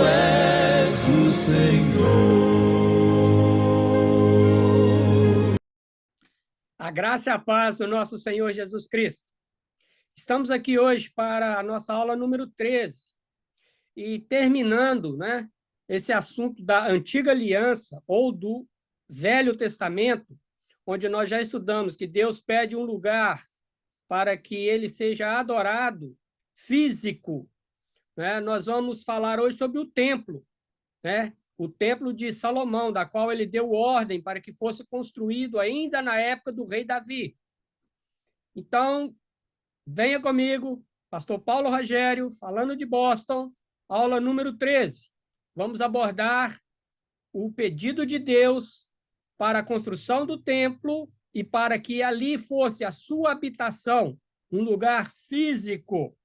és o Senhor. A graça e a paz do nosso Senhor Jesus Cristo. Estamos aqui hoje para a nossa aula número 13 e terminando, esse assunto da Antiga Aliança ou do Velho Testamento, onde nós já estudamos que Deus pede um lugar para que ele seja adorado, físico. Nós vamos falar hoje sobre o templo, o templo de Salomão, da qual ele deu ordem para que fosse construído ainda na época do rei Davi. Então, venha comigo, pastor Paulo Rogério, falando de Boston, aula número 13. Vamos abordar o pedido de Deus para a construção do templo e para que ali fosse a sua habitação, um lugar físico.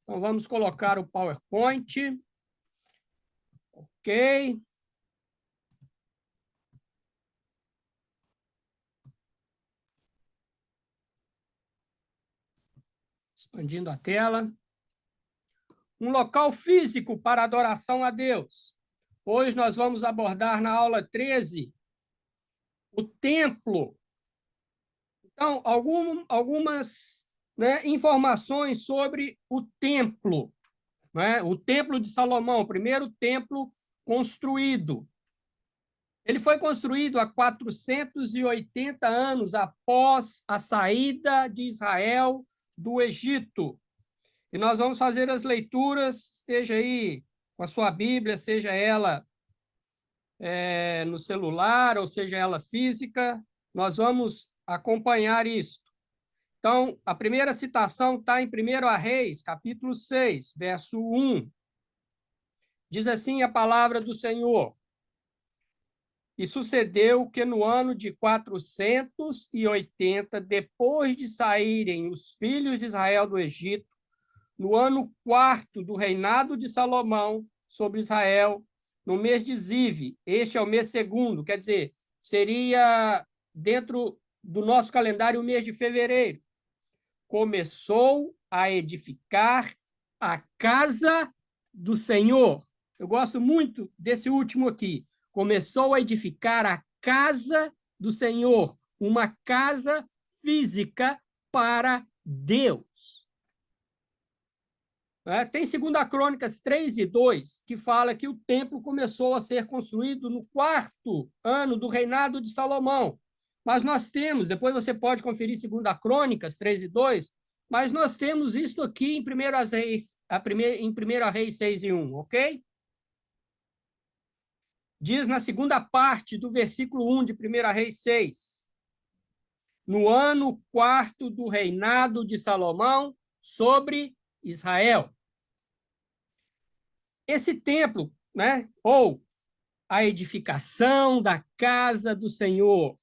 Então, vamos colocar o PowerPoint. Ok. Expandindo a tela. Um local físico para adoração a Deus. Hoje nós vamos abordar na aula 13 o templo. Então, algumas informações sobre o templo. O templo de Salomão, o primeiro templo construído. Ele foi construído há 480 anos após a saída de Israel do Egito. E nós vamos fazer as leituras, esteja aí com a sua Bíblia, seja ela no celular, ou seja ela física, nós vamos acompanhar isso. Então, a primeira citação está em 1 Reis, capítulo 6, verso 1. Diz assim a palavra do Senhor: E sucedeu que no ano de 480, depois de saírem os filhos de Israel do Egito, no ano 4º do reinado de Salomão sobre Israel, no mês de Ziv, este é o mês segundo, quer dizer, seria dentro do nosso calendário o mês de fevereiro, começou a edificar a casa do Senhor. Eu gosto muito desse último aqui. Começou a edificar a casa do Senhor, uma casa física para Deus. Tem 2 Crônicas 3:2, que fala que o templo começou a ser construído no 4º ano do reinado de Salomão. Mas nós temos, depois você pode conferir 2 Crônicas 3:2, mas nós temos isso aqui em 1 Reis, em 1 Reis 6:1, ok? Diz na segunda parte do versículo 1 de 1 Reis 6, no ano 4º do reinado de Salomão sobre Israel. Esse templo, ou a edificação da casa do Senhor,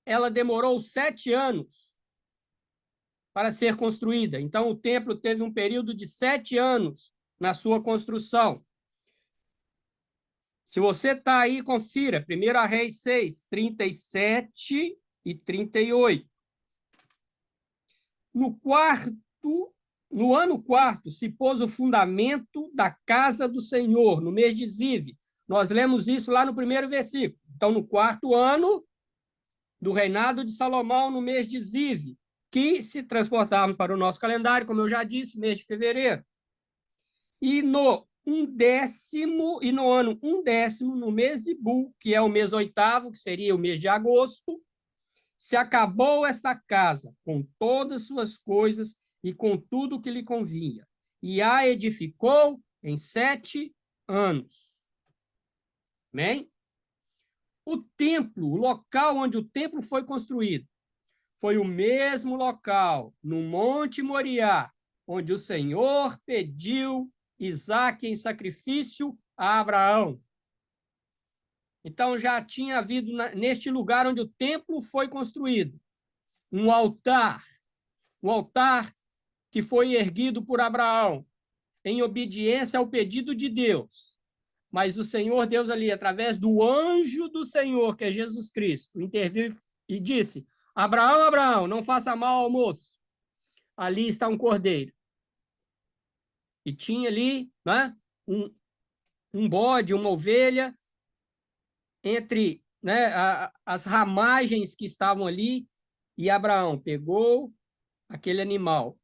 ela demorou 7 anos para ser construída. Então, o templo teve um período de 7 anos na sua construção. Se você está aí, confira, 1 Reis 6, 37 e 38. No ano 4º, se pôs o fundamento da casa do Senhor, no mês de Ziv. Nós lemos isso lá no primeiro versículo. Então, no 4º ano do reinado de Salomão, no mês de Ziv, que se transportarmos para o nosso calendário, como eu já disse, mês de fevereiro. E no ano 1º, no mês de Bu, que é o mês 8º, que seria o mês de agosto, se acabou esta casa com todas suas coisas e com tudo que lhe convinha, e a edificou em 7 anos. Amém? O templo, o local onde o templo foi construído, foi o mesmo local, no Monte Moriá, onde o Senhor pediu Isaque em sacrifício a Abraão. Então, já tinha havido, neste lugar onde o templo foi construído, um altar que foi erguido por Abraão, em obediência ao pedido de Deus. Mas o Senhor Deus ali, através do anjo do Senhor, que é Jesus Cristo, interviu e disse: Abraão, Abraão, não faça mal ao moço. Ali está um cordeiro. E tinha ali um bode, uma ovelha, entre, né, as ramagens que estavam ali, e Abraão pegou aquele animal,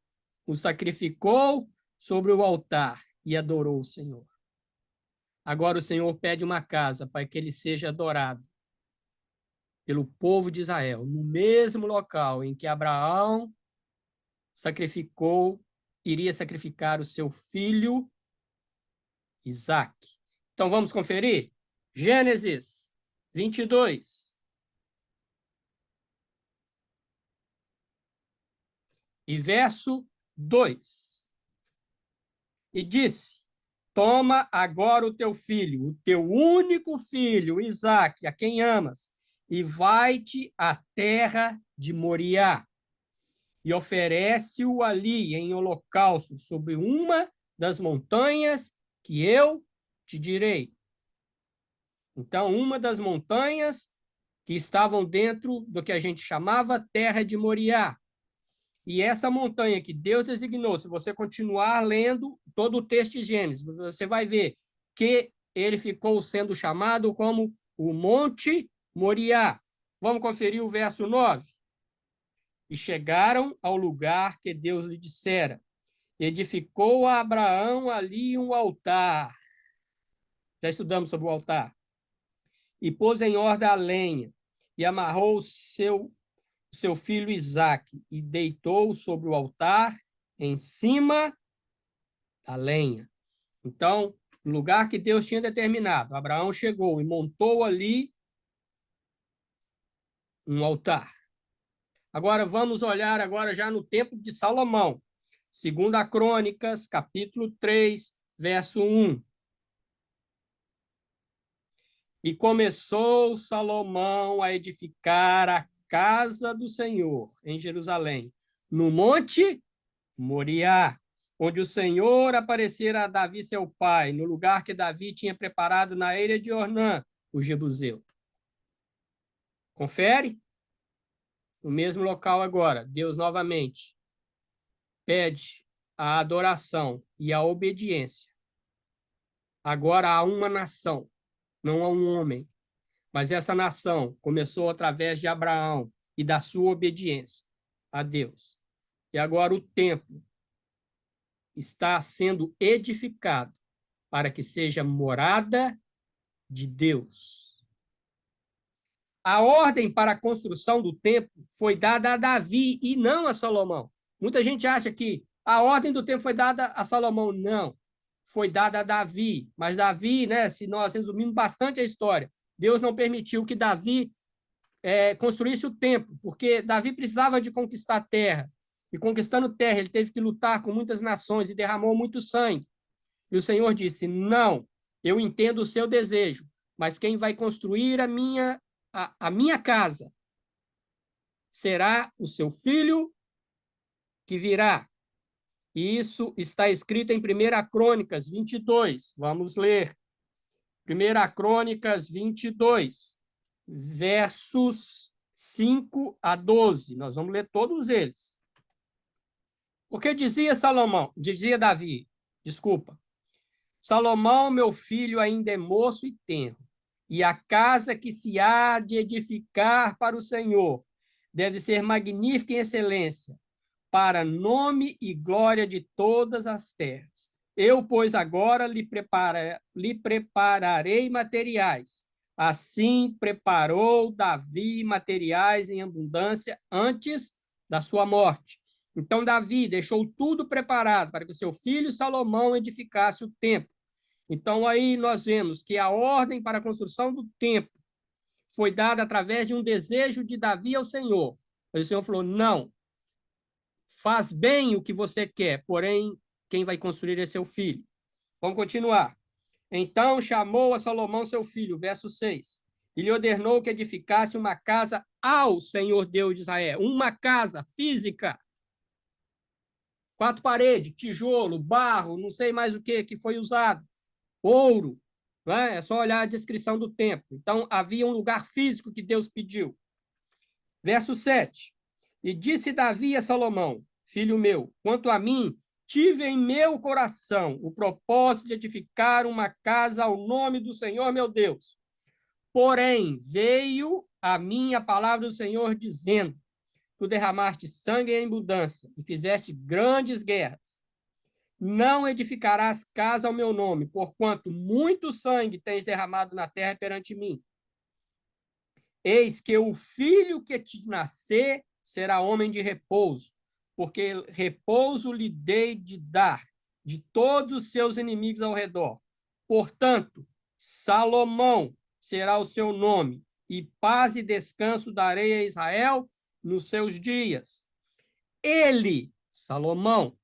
o sacrificou sobre o altar e adorou o Senhor. Agora o Senhor pede uma casa para que ele seja adorado pelo povo de Israel, no mesmo local em que Abraão iria sacrificar o seu filho Isaque. Então vamos conferir? Gênesis 22. E verso 2. E disse: toma agora o teu filho, o teu único filho, Isaque, a quem amas, e vai-te à terra de Moriá, e oferece-o ali em holocausto sobre uma das montanhas que eu te direi. Então, uma das montanhas que estavam dentro do que a gente chamava terra de Moriá. E essa montanha que Deus designou, se você continuar lendo todo o texto de Gênesis, você vai ver que ele ficou sendo chamado como o Monte Moriá. Vamos conferir o verso 9. E chegaram ao lugar que Deus lhe dissera. Edificou a Abraão ali um altar. Já estudamos sobre o altar. E pôs em ordem a lenha, e amarrou seu filho Isaque, e deitou sobre o altar em cima da lenha. Então, no lugar que Deus tinha determinado, Abraão chegou e montou ali um altar. Agora vamos olhar agora já no tempo de Salomão. 2 Crônicas, capítulo 3, verso 1. E começou Salomão a edificar a casa do Senhor em Jerusalém, no monte Moriá, onde o Senhor aparecera a Davi, seu pai, no lugar que Davi tinha preparado na ilha de Ornã, o Jebuseu. Confere? No mesmo local agora, Deus novamente pede a adoração e a obediência. Agora há uma nação, não há um homem, mas essa nação começou através de Abraão e da sua obediência a Deus. E agora o templo está sendo edificado para que seja morada de Deus. A ordem para a construção do templo foi dada a Davi e não a Salomão. Muita gente acha que a ordem do templo foi dada a Salomão. Não, foi dada a Davi. Mas Davi, né, se nós resumimos bastante a história, Deus não permitiu que Davi construísse o templo, porque Davi precisava de conquistar terra. E conquistando terra, ele teve que lutar com muitas nações e derramou muito sangue. E o Senhor disse: não, eu entendo o seu desejo, mas quem vai construir a minha casa será o seu filho que virá. E isso está escrito em 1 Crônicas 22. Vamos ler. 1 Crônicas 22, versos 5 a 12. Nós vamos ler todos eles. Porque dizia Davi, desculpa, Salomão, meu filho, ainda é moço e tenro, e a casa que se há de edificar para o Senhor deve ser magnífica em excelência, para nome e glória de todas as terras. Eu, pois, agora lhe prepararei materiais. Assim preparou Davi materiais em abundância antes da sua morte. Então Davi deixou tudo preparado para que o seu filho Salomão edificasse o templo. Então aí nós vemos que a ordem para a construção do templo foi dada através de um desejo de Davi ao Senhor. Mas o Senhor falou: não, faz bem o que você quer, porém quem vai construir é seu filho. Vamos continuar. Então chamou a Salomão seu filho, verso 6, e lhe ordenou que edificasse uma casa ao Senhor Deus de Israel, uma casa física, 4 paredes, tijolo, barro, não sei mais o que foi usado, ouro, não é? É só olhar a descrição do templo. Então havia um lugar físico que Deus pediu. Verso 7, e disse Davi a Salomão: filho meu, quanto a mim, tive em meu coração o propósito de edificar uma casa ao nome do Senhor meu Deus. Porém, veio a mim a palavra do Senhor dizendo: tu derramaste sangue em abundância e fizeste grandes guerras. Não edificarás casa ao meu nome, porquanto muito sangue tens derramado na terra perante mim. Eis que o filho que te nascer será homem de repouso, porque repouso lhe dei de dar de todos os seus inimigos ao redor. Portanto, Salomão será o seu nome, e paz e descanso darei a Israel nos seus dias. Ele, Salomão,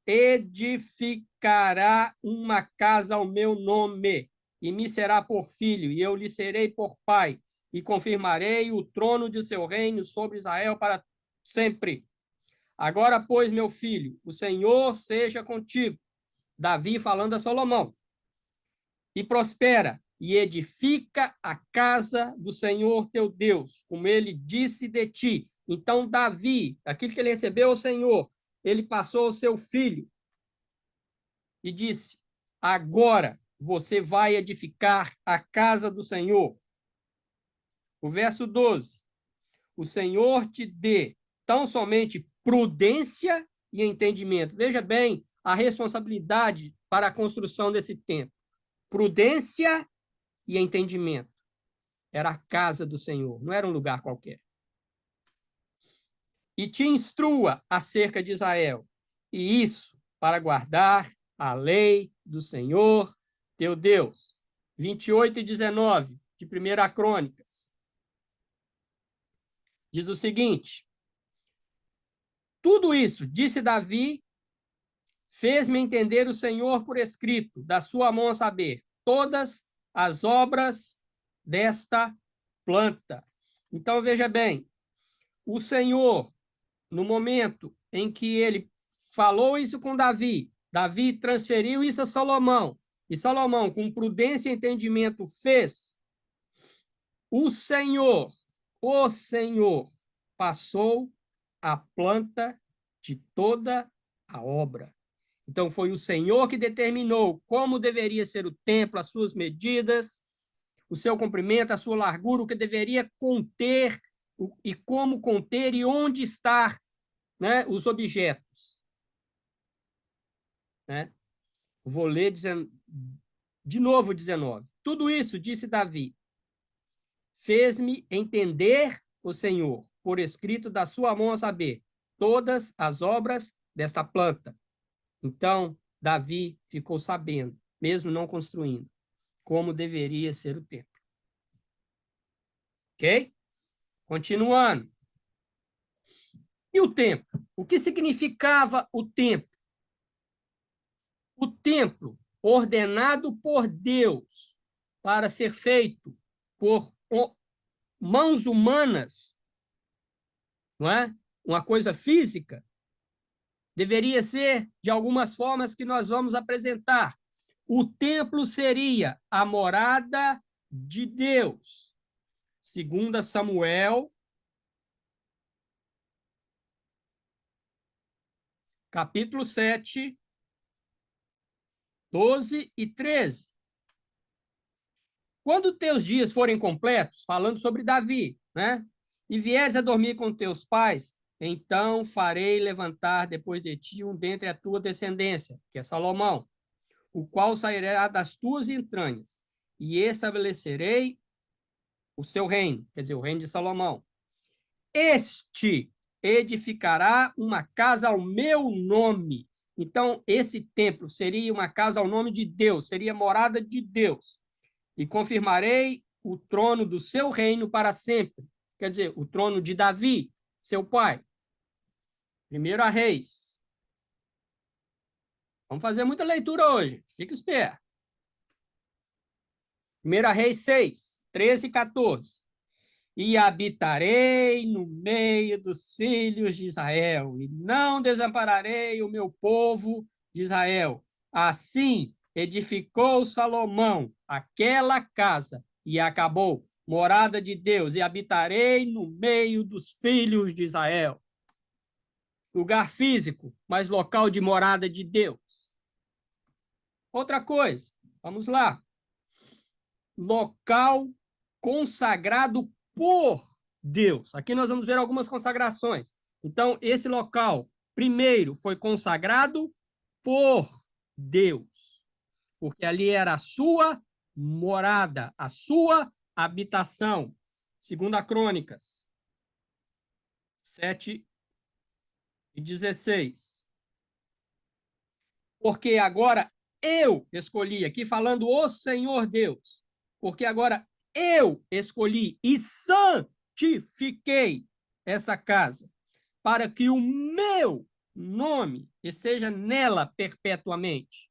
edificará uma casa ao meu nome, e me será por filho, e eu lhe serei por pai, e confirmarei o trono de seu reino sobre Israel para sempre. Agora, pois, meu filho, o Senhor seja contigo. Davi falando a Salomão. E prospera, e edifica a casa do Senhor teu Deus, como ele disse de ti. Então, Davi, aquilo que ele recebeu ao Senhor, ele passou ao seu filho e disse: agora você vai edificar a casa do Senhor. O verso 12: o Senhor te dê tão somente prudência e entendimento. Veja bem a responsabilidade para a construção desse templo. Prudência e entendimento. Era a casa do Senhor, não era um lugar qualquer. E te instrua acerca de Israel, e isso para guardar a lei do Senhor teu Deus. 28 e 19 de 1 Crônicas. Diz o seguinte: tudo isso, disse Davi, fez-me entender o Senhor por escrito, da sua mão a saber, todas as obras desta planta. Então, veja bem, o Senhor, no momento em que ele falou isso com Davi, Davi transferiu isso a Salomão, e Salomão, com prudência e entendimento, fez. O Senhor passou a planta de toda a obra. Então, foi o Senhor que determinou como deveria ser o templo, as suas medidas, o seu comprimento, a sua largura, o que deveria conter e como conter e onde estar, né, os objetos. Né? Vou ler de novo 19. Tudo isso, disse Davi, fez-me entender o Senhor, por escrito da sua mão a saber, todas as obras desta planta. Então, Davi ficou sabendo, mesmo não construindo, como deveria ser o templo. Ok? Continuando. E o templo? O que significava o templo? O templo, ordenado por Deus para ser feito por mãos humanas, não é? Uma coisa física, deveria ser de algumas formas que nós vamos apresentar. O templo seria a morada de Deus. 2 Samuel, capítulo 7, 12 e 13. Quando teus dias forem completos, falando sobre Davi, né? E vieres a dormir com teus pais, então farei levantar depois de ti um dentre a tua descendência, que é Salomão, o qual sairá das tuas entranhas, e estabelecerei o seu reino, quer dizer, o reino de Salomão. Este edificará uma casa ao meu nome. Então, esse templo seria uma casa ao nome de Deus, seria morada de Deus. E confirmarei o trono do seu reino para sempre. Quer dizer, o trono de Davi, seu pai. 1 Reis. Vamos fazer muita leitura hoje. Fica esperto. 1 Reis 6, 13 e 14. E habitarei no meio dos filhos de Israel, e não desampararei o meu povo de Israel. Assim edificou Salomão aquela casa e acabou, morada de Deus, e habitarei no meio dos filhos de Israel. lugar físico, mas local de morada de Deus. Outra coisa, vamos lá. Local consagrado por Deus. Aqui nós vamos ver algumas consagrações. Então, esse local, primeiro, foi consagrado por Deus, porque ali era a sua morada, a sua habitação. Segunda Crônicas 7:16. Porque agora eu escolhi, aqui falando o Senhor Deus, porque agora eu escolhi e santifiquei essa casa, para que o meu nome esteja nela perpetuamente.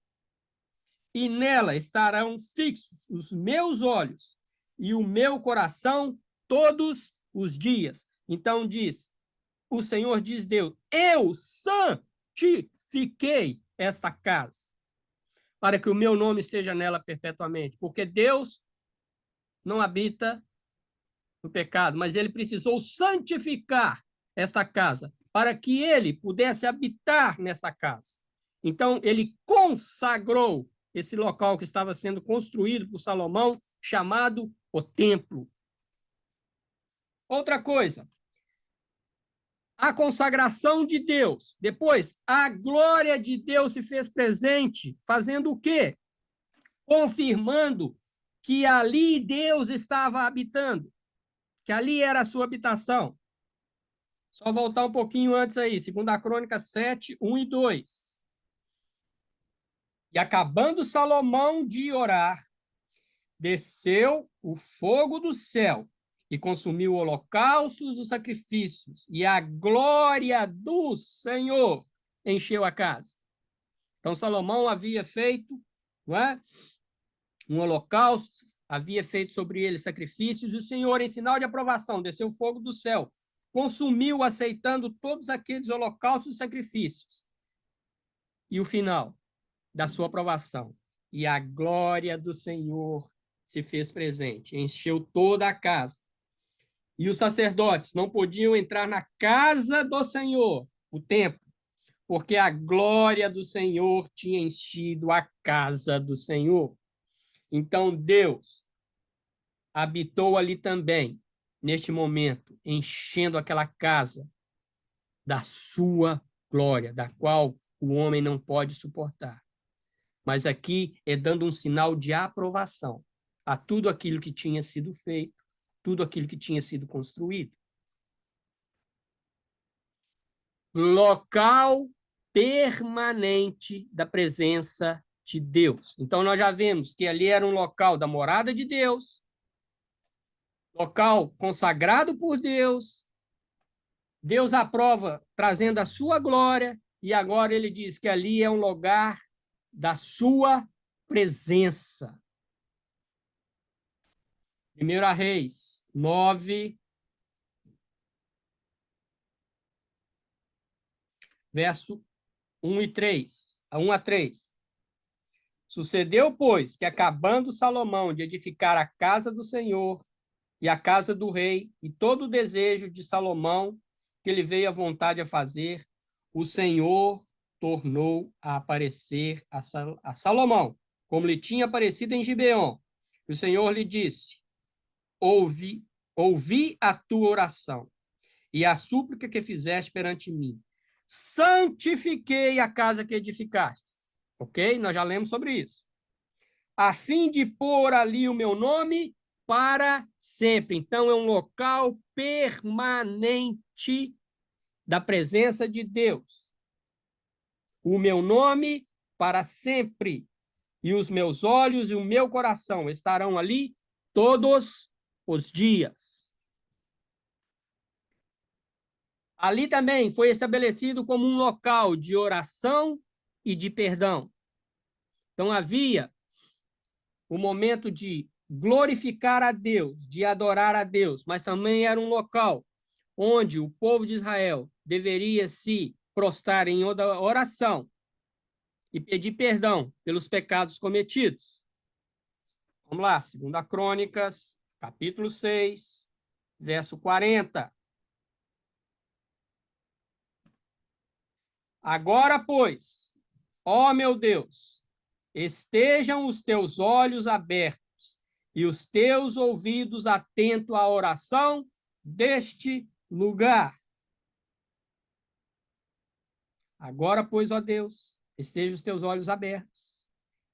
E nela estarão fixos os meus olhos e o meu coração todos os dias. Então diz, o Senhor diz Deus, eu santifiquei esta casa, para que o meu nome esteja nela perpetuamente. Porque Deus não habita no pecado, mas ele precisou santificar essa casa, para que ele pudesse habitar nessa casa. Então, ele consagrou esse local que estava sendo construído por Salomão, chamado o templo. Outra coisa, a consagração de Deus. Depois, a glória de Deus se fez presente, fazendo o quê? Confirmando que ali Deus estava habitando, que ali era a sua habitação. Só voltar um pouquinho antes aí, 2 Crônicas 7:1 e 2. E acabando Salomão de orar, desceu o fogo do céu e consumiu holocaustos e sacrifícios, e a glória do Senhor encheu a casa. Então, Salomão havia feito, não é, um holocausto, havia feito sobre ele sacrifícios, e o Senhor, em sinal de aprovação, desceu fogo do céu, consumiu, aceitando todos aqueles holocaustos e sacrifícios. E o final da sua aprovação. E a glória do Senhor se fez presente, encheu toda a casa. E os sacerdotes não podiam entrar na casa do Senhor, o templo, porque a glória do Senhor tinha enchido a casa do Senhor. Então Deus habitou ali também, neste momento, enchendo aquela casa da sua glória, da qual o homem não pode suportar. Mas aqui é dando um sinal de aprovação a tudo aquilo que tinha sido feito, tudo aquilo que tinha sido construído. Local permanente da presença de Deus. Então, nós já vimos que ali era um local da morada de Deus, local consagrado por Deus. Deus aprova trazendo a sua glória, e agora ele diz que ali é um lugar da sua presença. 1 Reis 9, verso 1 a 3. Sucedeu, pois, que acabando Salomão de edificar a casa do Senhor e a casa do rei, e todo o desejo de Salomão que ele veio à vontade a fazer, o Senhor tornou a aparecer a Salomão, como lhe tinha aparecido em Gibeon. E o Senhor lhe disse, ouvi a tua oração e a súplica que fizeste perante mim. Santifiquei a casa que edificaste. Ok? Nós já lemos sobre isso. A fim de pôr ali o meu nome para sempre. Então, é um local permanente da presença de Deus. O meu nome para sempre. E os meus olhos e o meu coração estarão ali todos os dias. Ali também foi estabelecido como um local de oração e de perdão. Então, havia o momento de glorificar a Deus, de adorar a Deus, mas também era um local onde o povo de Israel deveria se prostrar em oração e pedir perdão pelos pecados cometidos. Vamos lá, 2 Crônicas, capítulo 6, verso 40. Agora, pois, ó meu Deus, estejam os teus olhos abertos e os teus ouvidos atentos à oração deste lugar. Agora, pois, ó Deus, estejam os teus olhos abertos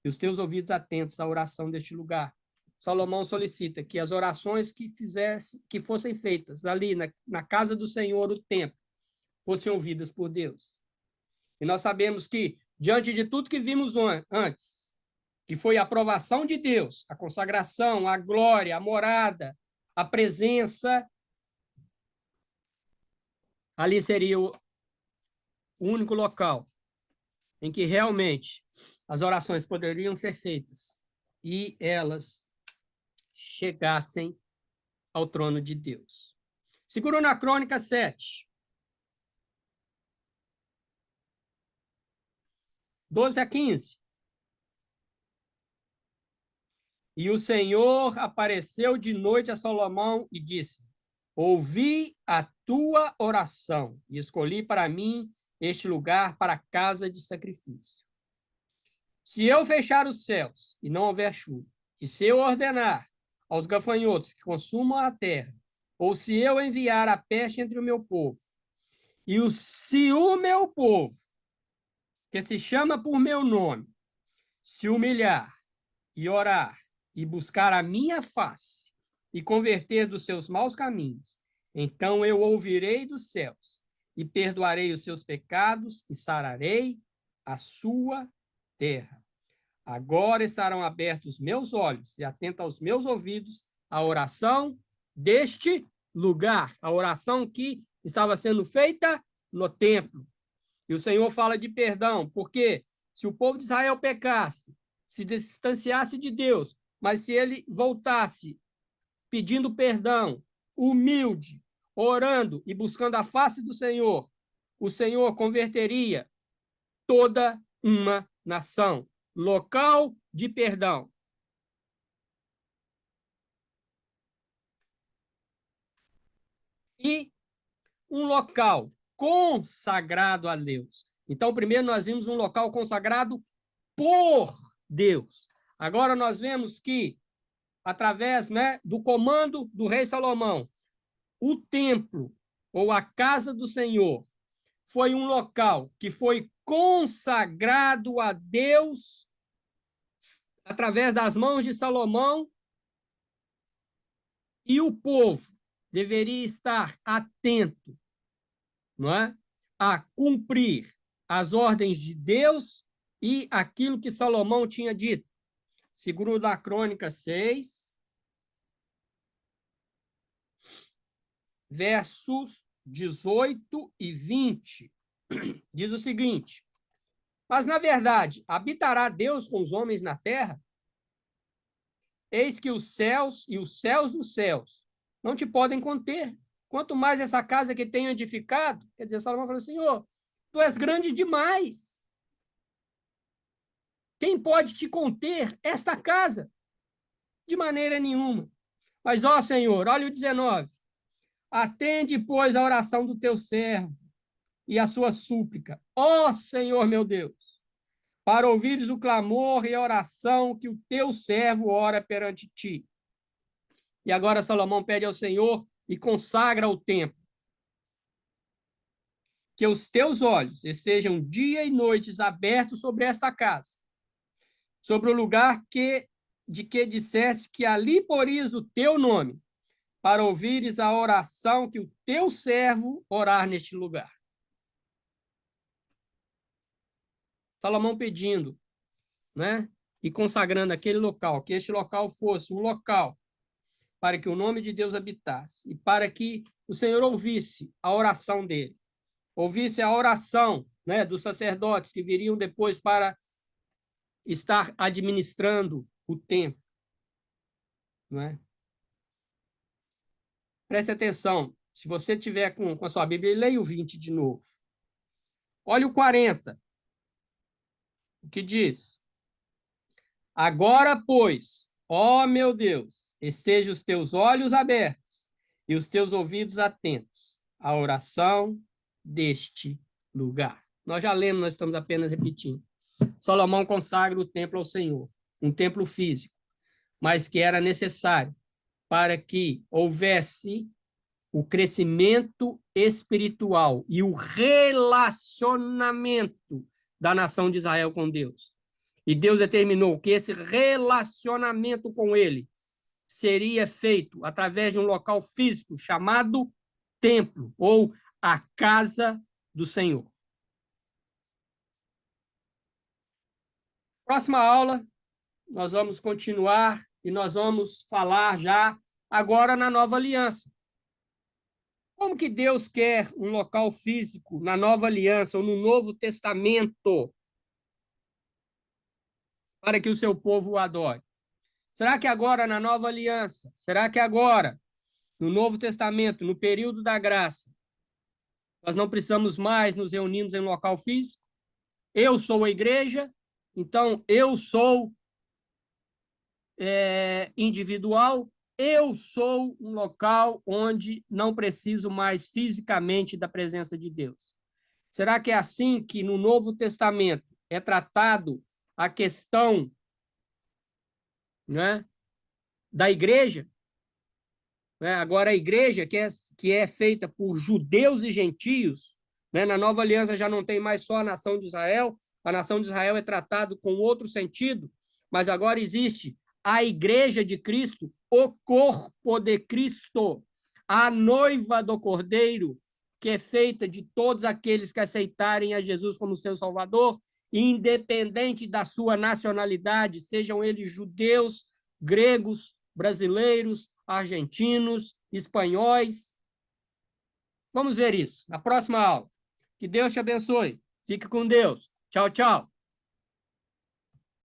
e os teus ouvidos atentos à oração deste lugar. Salomão solicita que as orações que fossem feitas ali na casa do Senhor, o templo, fossem ouvidas por Deus. E nós sabemos que, diante de tudo que vimos antes, que foi a aprovação de Deus, a consagração, a glória, a morada, a presença, ali seria o único local em que realmente as orações poderiam ser feitas e elas chegassem ao trono de Deus. Segundo na Crônica 7, 12 a 15. E o Senhor apareceu de noite a Salomão e disse: ouvi a tua oração e escolhi para mim este lugar para a casa de sacrifício. Se eu fechar os céus e não houver chuva, e se eu ordenar aos gafanhotos que consumam a terra, ou se eu enviar a peste entre o meu povo, se o meu povo, que se chama por meu nome, se humilhar e orar e buscar a minha face e converter dos seus maus caminhos, então eu ouvirei dos céus e perdoarei os seus pecados e sararei a sua terra. Agora estarão abertos os meus olhos e atento aos meus ouvidos a oração deste lugar, a oração que estava sendo feita no templo. E o Senhor fala de perdão, porque se o povo de Israel pecasse, se distanciasse de Deus, mas se ele voltasse pedindo perdão, humilde, orando e buscando a face do Senhor, o Senhor converteria toda uma nação. Local de perdão. E um local consagrado a Deus. Então, primeiro nós vimos um local consagrado por Deus. Agora nós vemos que, através, do comando do rei Salomão, o templo, ou a casa do Senhor, foi um local que foi consagrado a Deus através das mãos de Salomão, e o povo deveria estar atento, não é? A cumprir as ordens de Deus e aquilo que Salomão tinha dito. Segundo da Crônica 6, versos 18 e 20, diz o seguinte: mas, na verdade, habitará Deus com os homens na terra? Eis que os céus e os céus dos céus não te podem conter. Quanto mais essa casa que tenho edificado. Quer dizer, Salomão falou: Senhor, tu és grande demais. Quem pode te conter esta casa? De maneira nenhuma. Mas, ó Senhor, olha o 19. Atende, pois, a oração do teu servo e a sua súplica, ó Senhor meu Deus, para ouvires o clamor e a oração que o teu servo ora perante ti. E agora Salomão pede ao Senhor e consagra o templo. Que os teus olhos estejam dia e noite abertos sobre esta casa, sobre o lugar de que disseste que ali porias o teu nome, para ouvires a oração que o teu servo orar neste lugar. Salomão pedindo, e consagrando aquele local, que este local fosse um local para que o nome de Deus habitasse e para que o Senhor ouvisse a oração dele, ouvisse a oração, dos sacerdotes que viriam depois para estar administrando o templo. Preste atenção, se você tiver com a sua Bíblia, leia o 20 de novo. Olha o 40, o que diz: agora, pois, ó meu Deus, estejam os teus olhos abertos e os teus ouvidos atentos à oração deste lugar. Nós já lemos, nós estamos apenas repetindo. Salomão consagra o templo ao Senhor, um templo físico, mas que era necessário para que houvesse o crescimento espiritual e o relacionamento da nação de Israel com Deus. E Deus determinou que esse relacionamento com ele seria feito através de um local físico chamado templo, ou a casa do Senhor. Próxima aula, nós vamos continuar e nós vamos falar já agora na nova aliança. Como que Deus quer um local físico na nova aliança ou no Novo Testamento para que o seu povo o adore? Será que agora na nova aliança, será que agora no Novo Testamento, no período da graça, nós não precisamos mais nos reunirmos em um local físico? Eu sou a igreja, então eu sou individual, eu sou um local onde não preciso mais fisicamente da presença de Deus. Será que é assim que no Novo Testamento é tratado a questão, né, da igreja? Agora, a igreja que é feita por judeus e gentios, né, na Nova Aliança já não tem mais só a nação de Israel, a nação de Israel é tratado com outro sentido, mas agora existe a igreja de Cristo, o corpo de Cristo, a noiva do Cordeiro, que é feita de todos aqueles que aceitarem a Jesus como seu Salvador, independente da sua nacionalidade, sejam eles judeus, gregos, brasileiros, argentinos, espanhóis. Vamos ver isso na próxima aula. Que Deus te abençoe. Fique com Deus. Tchau, tchau.